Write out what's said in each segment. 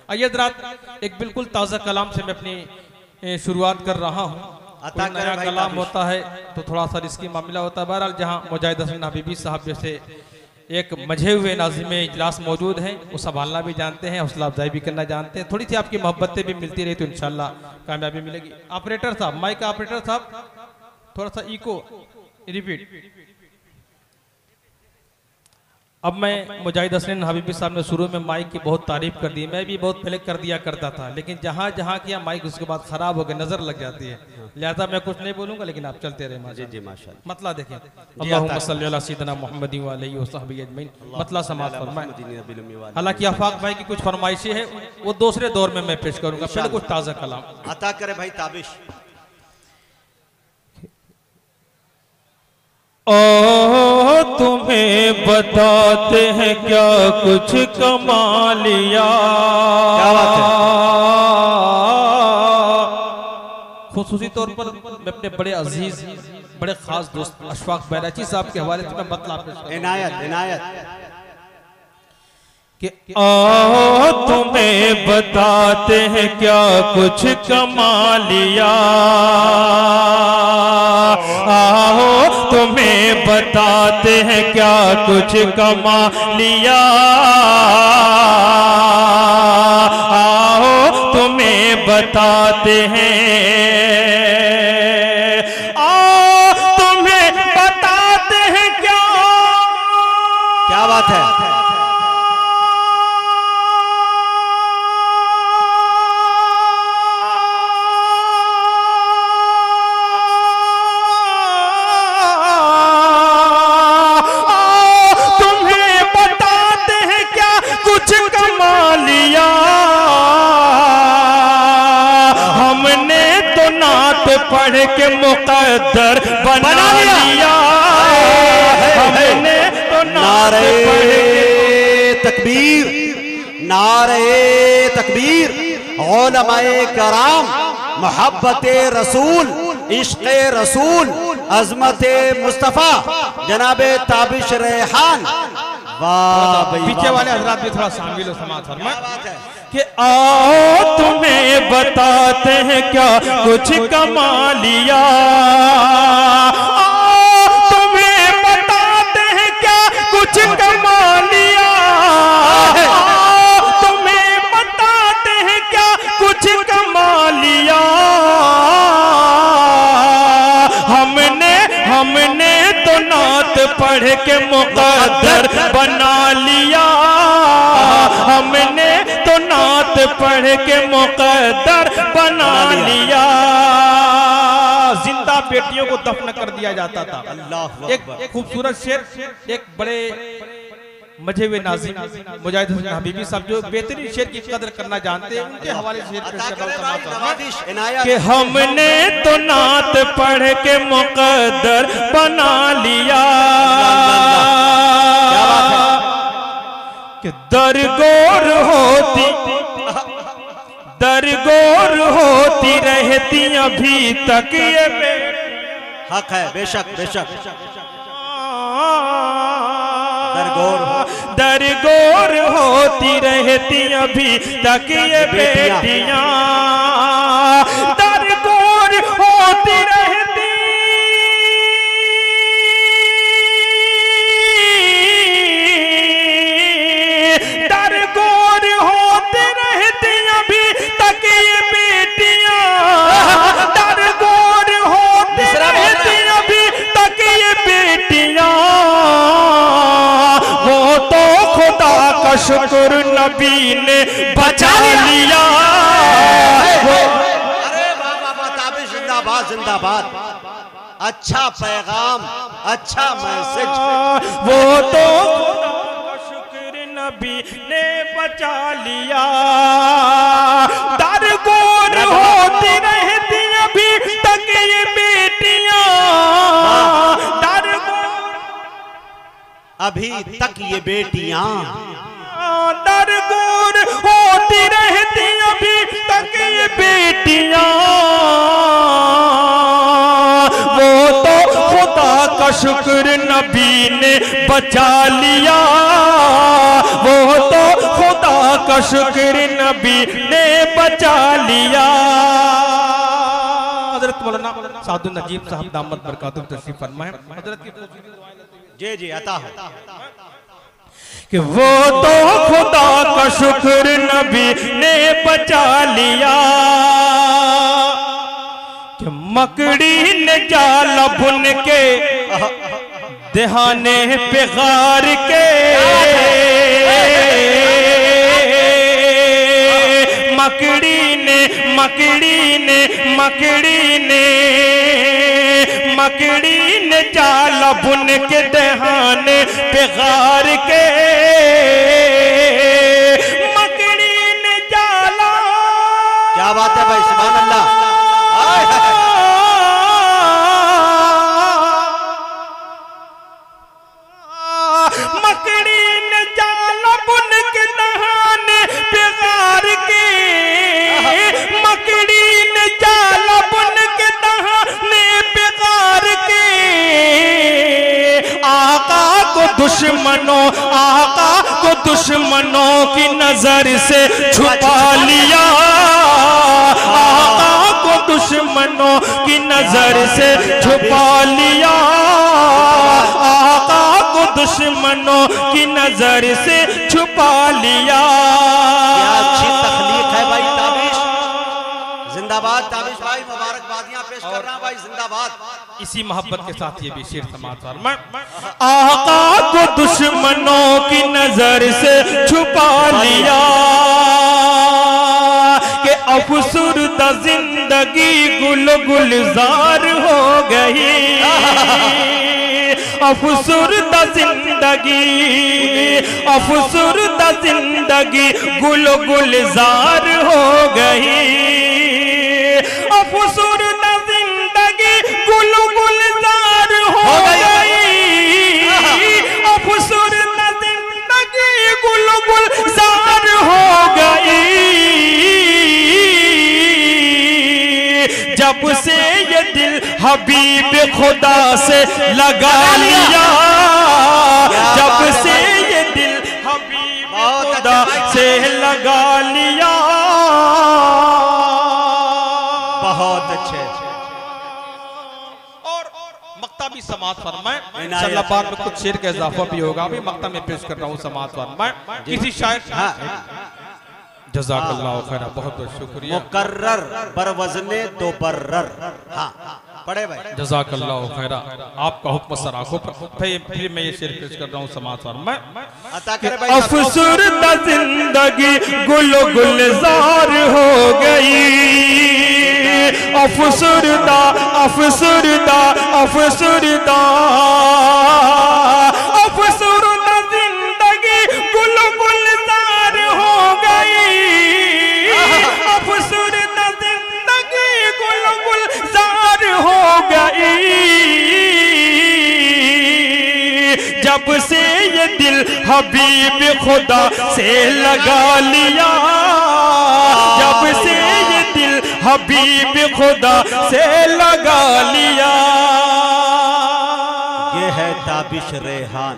आइए हज़रात, एक बिल्कुल ताज़ा कलाम से मैं अपनी शुरुआत कर रहा हूँ। नया कलाम होता है तो थोड़ा सा रिस्की मामला होता है। बहरहाल जहाँ मुजाहिद हसन हबीबी साहब जैसे एक मझे हुए नाज़िम इजलास मौजूद हैं, वो संभालना भी जानते हैं, हौसला अफजाई भी करना जानते हैं। थोड़ी सी आपकी मोहब्बतें भी मिलती रही तो इंशाल्लाह कामयाबी मिलेगी। ऑपरेटर साहब, माइक का ऑपरेटर साहब, थोड़ा सा इको रिपीट। अब मैं मुजाहिद हसन हबीबी साहब ने शुरू में माइक की बहुत तारीफ कर दी, मैं भी बहुत पहले कर दिया करता था, लेकिन जहाँ जहाँ किया माइक उसके बाद खराब हो गया, नजर लग जाती है, लिहाजा मैं कुछ नहीं बोलूंगा, लेकिन आप चलते रहे। जी माशाअल्लाह। मतला देखें, अल्लाहुम्मा सल्ली अला सय्यिदना मुहम्मद व आलिहि व सहबिहि अजमईन। मतला समाअत फरमाएं। हालांकि आफाक भाई की कुछ फरमाइशें हैं, वो दूसरे दौर में मैं पेश करूंगा, पहले कुछ ताज़ा कलाम अता करे भाई ताबिश। ओ तुम्हें बताते हैं क्या कुछ कमा लिया। क्या बात है। खुसूसी तौर पर मैं अपने बड़े अजीज बड़े खास दोस्त अशफाक बैराची साहब के हवाले से मैं बतला इनायत कि आओ तुम्हें बताते हैं क्या कुछ कमा लिया। आओ तुम्हें बताते हैं क्या कुछ कमा लिया। आओ तुम्हें बताते हैं, आओ तुम्हें बताते हैं क्या बात है। पढ़ के मुकद्दर बना लिया हमने तो। नारे तकबीर, नारे तकबीर। उलमाए कराम मोहब्बते रसूल, इश्क़े रसूल, अज़मते मुस्तफ़ा, जनाबे ताबिश रेहान। वाह, पीछे वाले हज़रात भी थोड़ा शामिल हो, समाअत फरमाएं कि आओ तुम्हें बताते हैं क्या कुछ कमा लिया। आओ तुम्हें बताते हैं क्या कुछ कमा लिया। आओ तुम्हें बताते हैं क्या कुछ कमा लिया। हमने तो नात पढ़ के मुकद्दर बना लिया। हमने तो नात पढ़ के मुकद्दर बना लिया। जिंदा बेटियों को दफन कर दिया जाता था। एक खूबसूरत शेर, एक बड़े मजे हुए नाज़िम मुजाहिद हसन हबीबी साहब जो बेहतरीन शेर की कदर करना जानते हैं, उनके हवाले से शेर पेश कर रहा हूं कि हमने तो नात पढ़ के मुकद्दर बना लिया। कि दरगोर होती रहती अभी तक ये हक है। बेशक बेशक। दरगोर होती रहती अभी तक ये बेटियां। दरगोर होती रहती, दरगोर होती रहती अभी तक ये बेटियां। दरगोर होती रहती अभी तक ये बेटियां। वो तो खुदा का शुक्र नबी ने बचा लिया। अरे बाबा ताबिश जिंदाबाद जिंदाबाद। अच्छा पैगाम, अच्छा मैसेज। वो तो खुदा का शुक्र नबी ने बचा लिया। दरगोर होती रहती अभी तक ये बेटियां। अभी तक ये बेटियां। दरगोर होती रहती अभी तक ये बेटियां। वो तो खुदा का शुक्र नबी ने बचा लिया। वो तो खुदा का का शुक्र नबी ने बचा लिया। हजरत मौलाना सादुल नजीब साहब दामत बरकातुहू तशरीफ फरमाए। हजरत की जी जी अता हो कि वो तो खुदा का शुक्र नबी ने बचा लिया कि मकड़ी ने जाल बुन के दहाने पे गार के मकड़ी ने जाल बुन के दहाने पे गार के मकड़ी ने जाला। क्या बात है भाई, सुभान अल्लाह। मकड़ी ने जाला बुन के दहाने पे गार के मकड़ी ने जाला बुन के दहाने पे गार के आका को दुश्मनों की नजर से छुपा लिया। आका को दुश्मनों की नजर से छुपा लिया। आका को दुश्मनों की नजर से छुपा लिया। क्या अच्छी तखलीक है भाई। ताबिश जिंदाबाद। ताबिश भाई मुबारकबादियां पेश कर रहा भाई, जिंदाबाद। इसी मोहब्बत के साथ ये भी शेर समाज फरमाए। आका को दुश्मनों की नजर से छुपा लिया कि अफसुरदा जिंदगी गुल गुलजार हो गई। अफसुरदा जिंदगी गुल गुलजार हो गई। अफसुरदा जिंदगी गुल गुलजार हो गई। अफसुरदा जिंदगी गुल गुलजार हो गई। जब से ये दिल हबीब खुदा से लगा लिया। जब से ये दिल हबीब खुदा से लगा लिया। बहुत अच्छे। और मक्ता भी समाज फरमाए। इंशाअल्लाह बाद में कुछ शेर का इजाफा भी होगा। अभी मक्ता में पेश कर रहा हूँ समाज फरमाए। किसी शायर जज़ाकल्लाहु खैरा, बहुत बहुत शुक्रिया। मुकर्रर बरवज़ने दो बर्रर। हाँ पढ़े भाई। जज़ाकल्लाहु खैरा, आपका हुक्म सर आंखों पर। फिर मैं ये शेर पेश कर रहा हूँ समाज फरमाए। अता करे भाई। अफसुरदा जिंदगी गुल गुलजार हो गई। अफसुरदा अफसुरदा अफसुरदा अफसुरदा जिंदगी गुल गुलजार हो गई। अफसुरदा जिंदगी गुल गुलजार हो गई। जब से ये दिल हबीब खुदा से लगा लिया। जब से ये दिल हबीब खुदा से लगा लिया। ये है ताबिश रेहान।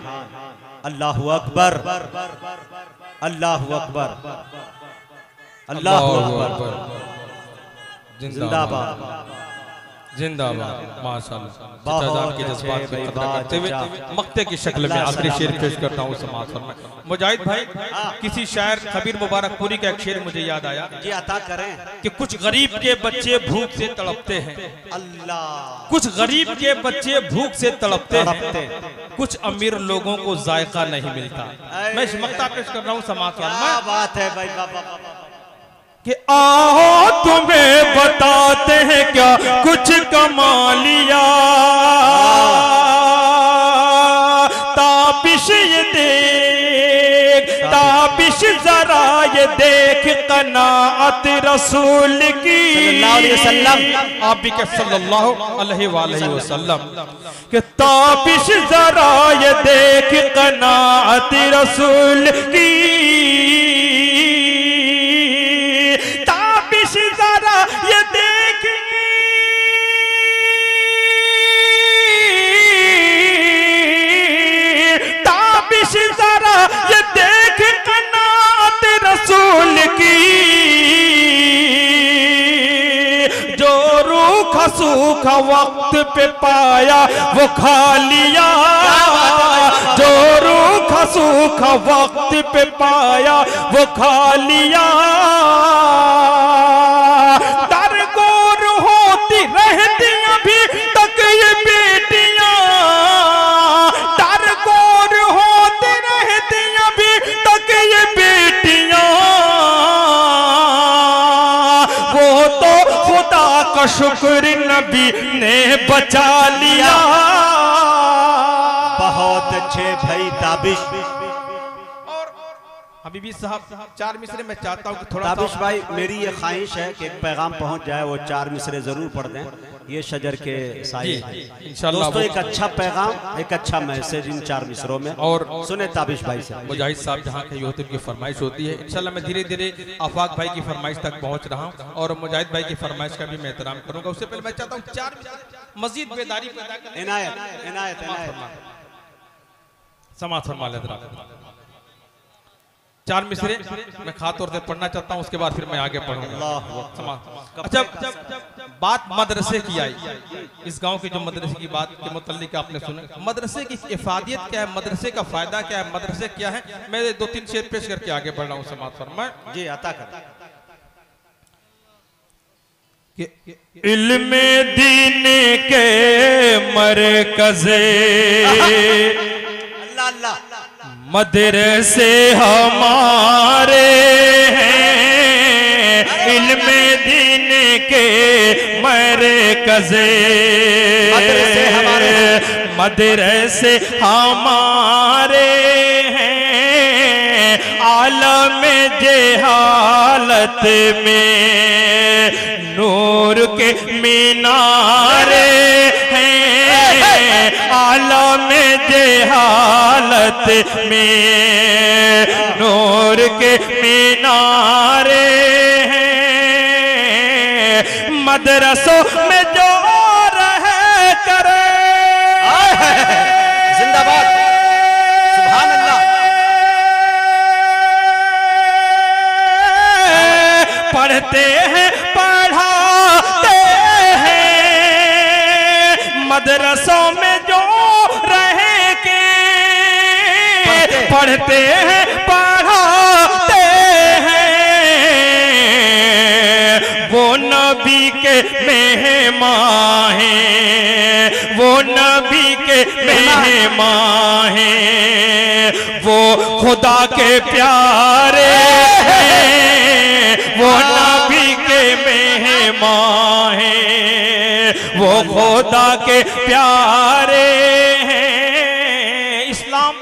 अल्लाहु अकबर, अल्लाहु अकबर, अल्लाहु अकबर। जिंदाबाद जिंदाबाद। माशाअल्लाह के जज्बात की कदर करते हुए मक्ते की शक्ल में आखिरी शेर पेश करता हूँ समाज फरमाए। मुजाहिद भाई, किसी शायर खबीर मुबारकपुरी का एक शेर मुझे याद आया जी अता करें कि कुछ गरीब के बच्चे भूख से तड़पते हैं। अल्लाह। कुछ गरीब के बच्चे भूख से तड़पते हैं। कुछ अमीर लोगों को जायका नहीं मिलता। मैं इस मक्ता पेश कर रहा हूँ समाज फरमाए। क्या बात है भाई। बाबा कि आओ तुम्हें बताते हैं क्या कुछ कमा लिया। ताबिश ये देख, ताबिश जरा ये देख कनाअत रसूल की। आप भी कह सल्लल्लाहु अलैहि वसल्लम कि ताबिश जरा ये देख कनाअत रसूल की। जरा ये देख ताबिश जरा ये देख कनाअत रसूल सूखा वक्त पे पाया वो खा लिया, जो रूखा सूखा वक्त पे पाया वो खा लिया। दरगोर होती रहती अभी तक ये बेटियां, दरगोर होती रहती अभी तक ये बेटियां, वो तो खुदा का शुक्र नबी ने बचा लिया। बहुत अच्छे भाई ताबिश। हबीबी साहब 4 मिसरे मैं चाहता हूँ कि थोड़ा ताबिश भाई मेरी ये ख्वाहिश है कि एक पैगाम पहुंच जाए, वो 4 मिसरे जरूर पढ़ दें। ये शजर के साए इंशाल्लाह दोस्तों, एक अच्छा पैगाम, एक अच्छा मैसेज इन 4 मिसरों में। और सुने ताबिश भाई से। मुजाहिद साहब जहाँ कहीं होते उनकी फरमाइश होती है, इंशाल्लाह मैं धीरे धीरे आफाक भाई की फरमाइश तक पहुँच रहा हूँ और मुजाहिद भाई की फरमाइश का भी मैं एहतराम करूँगा। उससे पहले मैं चाहता हूँ 4 मजीद बेदारी पैदा करें। इनायत इनायत इनायत समाअत फरमा ले जरा। 4 मिसरे मैं खास तौर से पढ़ना चाहता हूँ, उसके बाद फिर मैं आगे पढ़ूंगा। अच्छा, बात मदरसे की आई, इस गांव की जो मदरसे की बात के मुतल्लिक आपने सुना, मदरसे की इफादियत क्या है, मदरसे का फायदा क्या है, मदरसे क्या है, मैं 2-3 शेर पेश करके आगे बढ़ रहा हूँ। समाअत फरमाए जी, अता कर। इल्मे दीन के मरकज़े मदरसे हमारे हैं, इल्मे दीन के मरकज़े मदरसे हमारे हैं, आलम जहालत में नूर के मीनारे हैं, आलम जहालत में नूर के मीनारे हैं, मदरसों में जो रहे करे जिंदाबाद, सुभान अल्लाह। पढ़ते हैं पढ़ाते हैं, मदरसों में जो रहे के पढ़ते हैं पढ़ाते हैं, वो नबी के मेहमान हैं, वो नबी के मेहमान हैं, वो खुदा के प्यारे हैं, वो नबी के मेहमान हैं, वो खुदा के प्यारे हैं। इस्लाम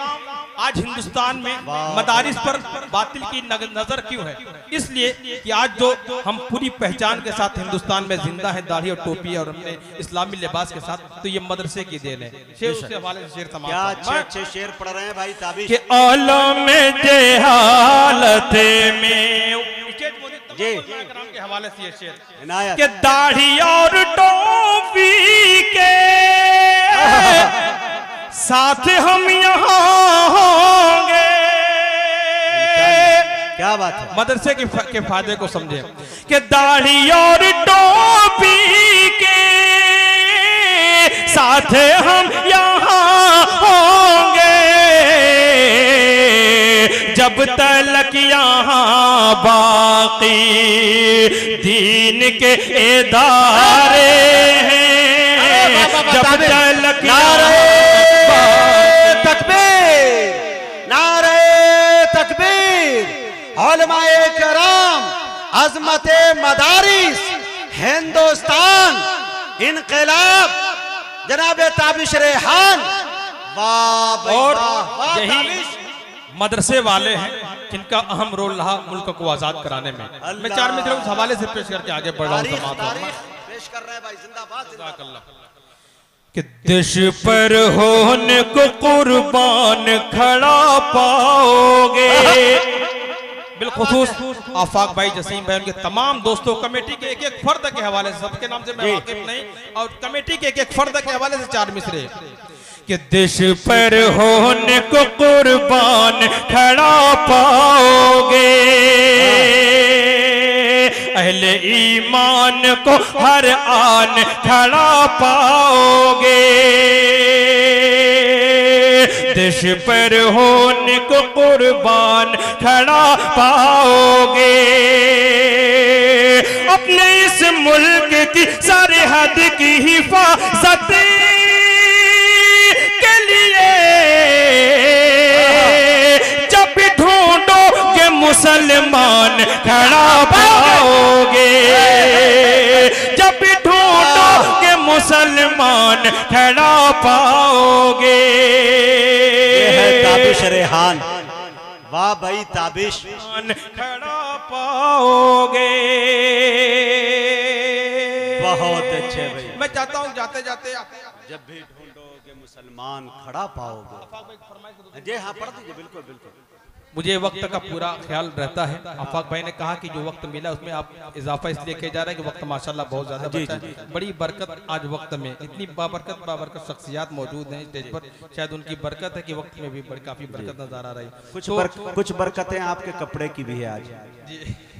आज हिंदुस्तान में मदारिस पर बातिल की नजर क्यों है? इसलिए कि आज जो हम पूरी पहचान के साथ हिंदुस्तान में जिंदा है, दाढ़ी और टोपी और अपने इस्लामी लिबास के साथ, तो ये मदरसे की देन है। शेर उसके हवाले से शेर तमाम क्या अच्छे शेर पढ़ रहे हैं भाई ताबिश के आलम जहालत में जी के हवाले से ये शेर के दाढ़ी और टोपी के साथ हम यहाँ होंगे। क्या बात है, मदरसे के फायदे को समझे कि दाढ़ी और टोपी के साथ हम यहाँ होंगे, जब तक यहाँ बाकी दीन के इदारे हैं, जब तक तकबीर, नारे तकबीर, उलमाए कराम, अज़मते मदारिस, हिंदुस्तान, इनकलाब, जनाब ताबिश रेहान। और यही मदरसे वाले हैं जिनका अहम रोल रहा मुल्क को आजाद कराने में। मैं 4 मिनट उस हवाले से पेश करके आगे बढ़ रहा हूँ। पेश कर रहे हैं भाई, जिंदाबाद कि देश पर होने को कुर्बान खड़ा पाओगे। बिलखुसूस आफाक भाई, जसीम भाई, उनके तमाम दोस्तों, कमेटी के एक फर्द के हवाले से, सबके नाम से मैं वाकिफ नहीं, और कमेटी के एक फर्द के हवाले से 4 मिसरे कि देश पर होने को कुर्बान खड़ा पाओगे, अहले ईमान को हर आन खड़ा पाओगे, देश पर होने को कुर्बान खड़ा पाओगे, अपने इस मुल्क की सरहद की हिफाजत के लिए जब भी ढूंढोगे मुसलमान खड़ा पाओगे, जब भी ढूंढोगे मुसलमान खड़ा पाओगे। ये है ताबिश रेहान, वाह भाई ताबिश, खड़ा पाओगे। बहुत अच्छे भाई। मैं चाहता हूँ जाते जाते जब भी ढूंढोगे मुसलमान खड़ा पाओगे। जी हाँ, पढ़ दीजिए। बिल्कुल बिल्कुल। मुझे वक्त का पूरा ख्याल रहता है। आफाक भाई ने कहा कि जो वक्त मिला उसमें आप इजाफा इसलिए किया जा रहा है कि वक्त माशाल्लाह बहुत ज्यादा बचा है। बड़ी बरकत आज वक्त में, इतनी बाबरकत शख्सियात मौजूद हैं स्टेज पर, शायद उनकी बरकत है कि वक्त में भी काफी बरकत नजर आ रही है। कुछ बरकतें आपके कपड़े की भी है आज। जी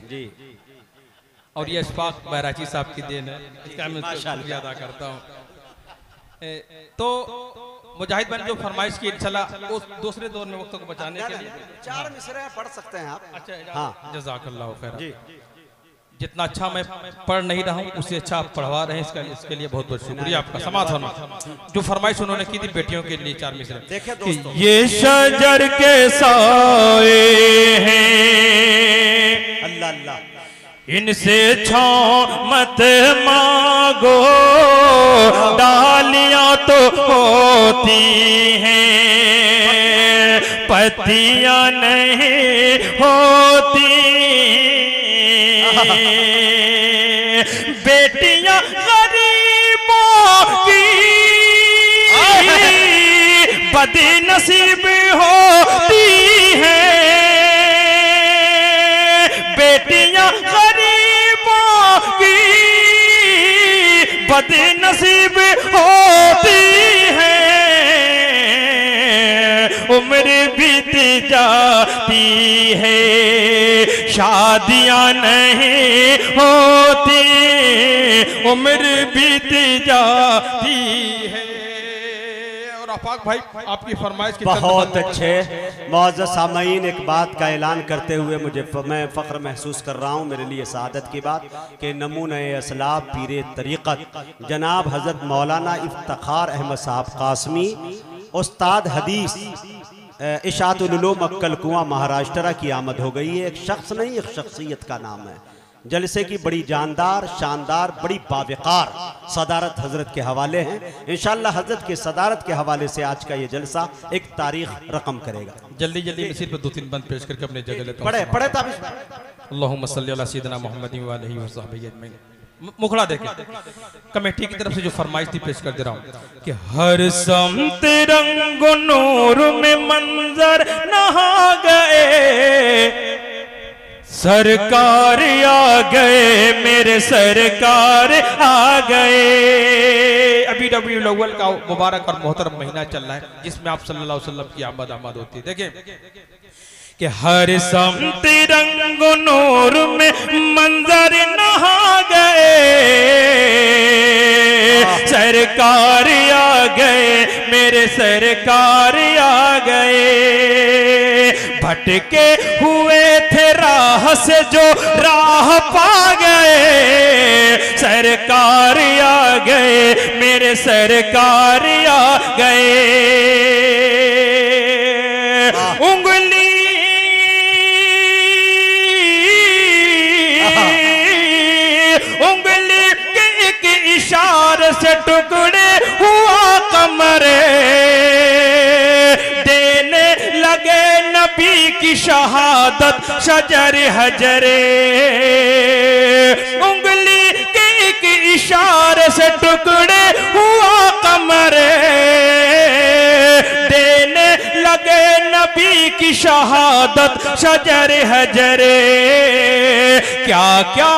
जी। और ये अशफाक बैराची साहब की देन है, इसका मैं शुक्रिया अदा करता हूँ। तो मुजाहिद भाई ने जो फरमाइश की इंशाल्लाह उस दूसरे दौर में वक्त को बचाने के लिए 4 मिसरे पढ़ सकते हैं आप। अच्छा, हाँ, जज़ाकल्लाह खैर। जी। जितना अच्छा मैं पढ़ नहीं रहा हूँ उससे अच्छा आप पढ़वा रहे हैं, इसके लिए बहुत बहुत शुक्रिया आपका। समाज होना जो फरमाइश उन्होंने की थी बेटियों के लिए 4 मिसरे। देखिए दोस्तों, ये शजर के साए हैं, अल्लाह अल्लाह, इनसे छांव मत मांगो, डालियां तो होती हैं पत्तियां नहीं होती, बेटियां गरीबों की बदनसीब होती हैं, बेटियां गरीबों की बदनसीब होती हैं, उम्र बीत जाती है शादियां नहीं होती, उम्र बीत जाती है। और आफाक भाई आपकी फरमाइश की बहुत अच्छे। मुअज़्ज़ज़ सामईन, एक बात का ऐलान करते हुए मैं फ़ख्र महसूस कर रहा हूँ, मेरे लिए सआदत की बात कि नमूने असलाब पीर तरीक़त जनाब हज़रत मौलाना इफ्तिखार अहमद साहब कासमी, उस्ताद हदीस इशाअतुल उलूम अक्कल कुआं महाराष्ट्र की आमद हो गई है। एक शख्स नहीं, एक शख्सियत का नाम है। जलसे की बड़ी जानदार, शानदार, बड़ी बावकार सदारत हजरत के हवाले हैं। इंशाअल्लाह हजरत के सदारत के हवाले से आज का ये जलसा एक तारीख रकम करेगा। जल्दी जल्दी नसीब पर 2-3 बंद पेश करके अपने जगह लेता हूं। पढ़े ताबिश। अल्लाहुम्मा सल्ली अला सय्यिदिना मुहम्मदिन व आलिहि व सहबिहि अजमईन। मुखड़ा देखे कमेटी की तरफ से जो फरमाइश थी पेश कर दे रहा हूँ कि हर समत रंग नूर में मंजर नहा गए, सरकार आ गए, मेरे सरकार आ गए। अभी रबीउल अव्वल का मुबारक और मोहतरम महीना चल रहा है जिसमें आप सल्लल्लाहु अलैहि वसल्लम की आमद होती है। देखें कि हर समत रंग नूर में मंजर नहा गए, सरकार आ गए, मेरे सरकार आ गए। भटके हुए थे राह से जो राह पा गए, सरकार आ गए, मेरे सरकार आ गए। उंगली के एक इशारे से टुकड़े हुआ कमरे, देने लगे नबी की शहादत शजर हजरे। उंगली के एक इशारे से टुकड़े हुआ कमरे, देने लगे नबी की शहादत शजर हजरे। क्या क्या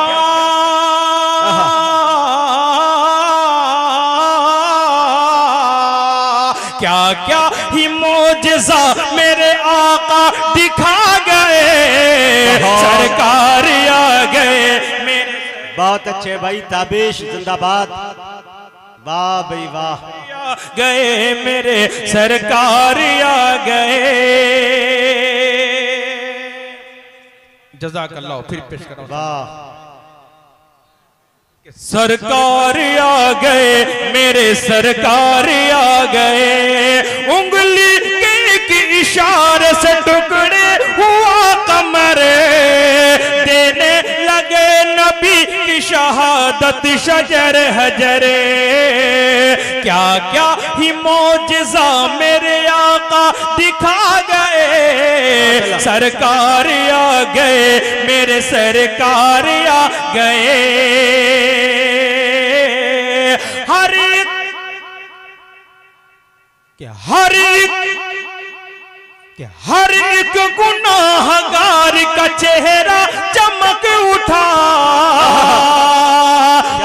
क्या क्या ही मोजज़ा मेरे आका दिखा गए, सरकार आ गए, मेरे बहुत अच्छे भाई, ताबिश जिंदाबाद, वाह भाई वाह। गए मेरे सरकार आ गए। जज़ाकल्लाह, फिर पेश करो। वाह। सरकार आ गए मेरे सरकार आ गए, उंगली के इशारे से टुकड़े हुआ कमर, देने लगे नबी की शहादत शजर हजरे। क्या क्या ही मौजज़ा मेरे आका दिखा गए, सरकार आ गए मेरे सरकार आ गए। हर एक गुनाहगार का चेहरा चमक उठा,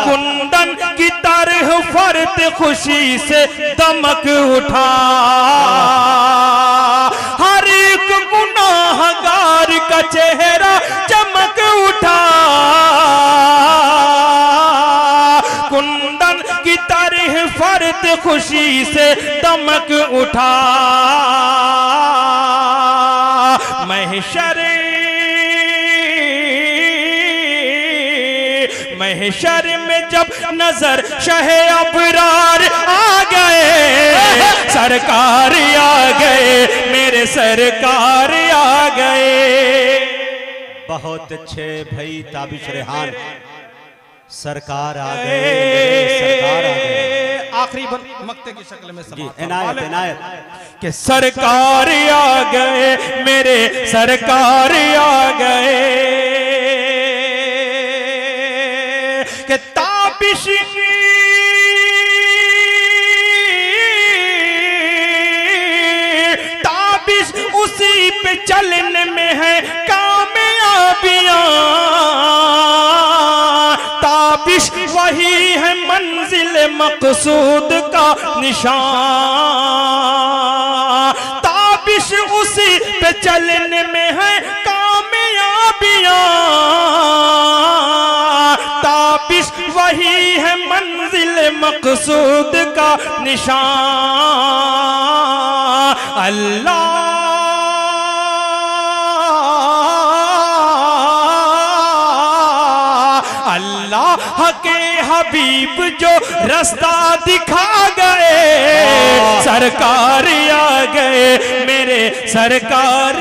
कुंदन की तरह फर्द खुशी से दमक उठा। हर एक गुनाहगार का चेहरा चमक उठा, कुंदन की तरह फर्द खुशी से दमक उठा। महशर में जब नजर शहे अबरार आ गए, सरकार आ गए मेरे सरकार आ गए। बहुत अच्छे भाई ताबिश रेहान, सरकार आ गए, सरकार आ गए। आखिरी मक्ते की शक्ल में इनायत इनायत के सरकार आ गए मेरे सरकार आ गए। के ताबिश उसी पे चलने में है कामयाबियां, ताबिश वही है मंजिल मकसूद का निशान, ताबिश उसी पे चलने में है कामयाबियां, ताबिश वही है मंजिल मकसूद का निशान। अल्लाह अल्लाह के हबीब जो रास्ता दिखा गए, सरकार आ गए मेरे सरकार